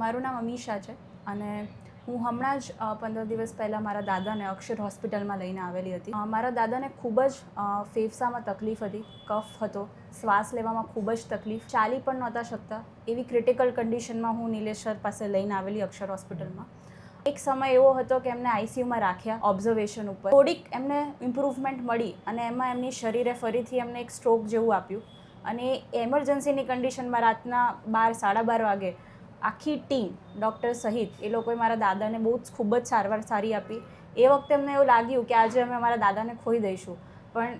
મારું નામ અમીશા છે અને હું હમણાં જ 15 દિવસ પહેલાં મારા દાદાને અક્ષર હોસ્પિટલમાં લઈને આવેલી હતી. મારા દાદાને ખૂબ જ ફેફસામાં તકલીફ હતી, કફ હતો, શ્વાસ લેવામાં ખૂબ જ તકલીફ, ચાલી પણ નહોતા શકતા. એવી ક્રિટિકલ કન્ડિશનમાં હું નિલેશ સર પાસે લઈને આવેલી અક્ષર હોસ્પિટલમાં. એક સમય એવો હતો કે એમને આઈસીયુમાં રાખ્યા ઓબ્ઝર્વેશન ઉપર. થોડીક એમને ઇમ્પ્રુવમેન્ટ મળી અને એમાં એમની શરીરે ફરીથી એમને એક સ્ટ્રોક જેવું આપ્યું અને એમરજન્સીની કન્ડિશનમાં રાતના 12 સાડા 12 વાગે આખી ટીમ ડૉક્ટર સહિત એ લોકોએ મારા દાદાને ખૂબ જ સારવાર સારી આપી. એ વખતે અમને એવું લાગ્યું કે આજે અમે મારા દાદાને ખોઈ દઈશું, પણ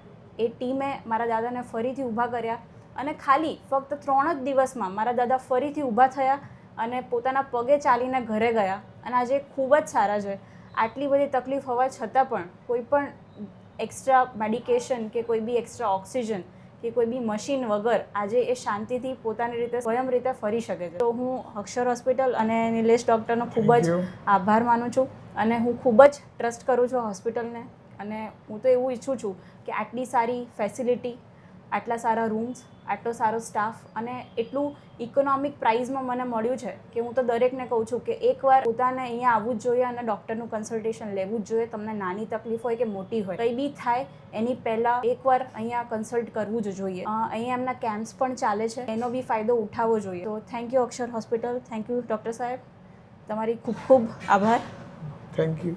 એ ટીમે મારા દાદાને ફરીથી ઊભા કર્યા અને ખાલી ફક્ત 3 જ દિવસમાં મારા દાદા ફરીથી ઊભા થયા અને પોતાના પગે ચાલીને ઘરે ગયા અને આજે ખૂબ જ સારા છે. આટલી બધી તકલીફ હોવા છતાં પણ કોઈ પણ એક્સ્ટ્રા મેડિકેશન કે કોઈ બી એક્સ્ટ્રા ઓક્સિજન કે કોઈ બી મશીન વગર આજે એ શાંતિથી પોતાની રીતે સ્વયં રીતે ફરી શકે છે. તો હું અક્ષર હોસ્પિટલ અને નિલેશ ડૉક્ટરનો ખૂબ જ આભાર માનું છું અને હું ખૂબ જ ટ્રસ્ટ કરું છું હોસ્પિટલને. અને હું તો એવું ઈચ્છું છું કે આટલી સારી ફેસિલિટી, આટલા સારા રૂમ્સ, આટલો સારો સ્ટાફ અને એટલું ઇકોનોમિક પ્રાઇઝમાં મને મળ્યું છે કે હું તો દરેકને કહું છું કે એકવાર પોતાને અહીંયા આવવું જ જોઈએ અને ડૉક્ટરનું કન્સલ્ટેશન લેવું જ જોઈએ. તમને નાની તકલીફ હોય કે મોટી હોય, કંઈ બી થાય એની પહેલાં એકવાર અહીંયા કન્સલ્ટ કરવું જ જોઈએ. અહીંયા એમના કેમ્પ્સ પણ ચાલે છે, એનો બી ફાયદો ઉઠાવવો જોઈએ. તો thank you Akshar hospital, thank you doctor સાહેબ, તમારી ખૂબ ખૂબ આભાર. Thank you.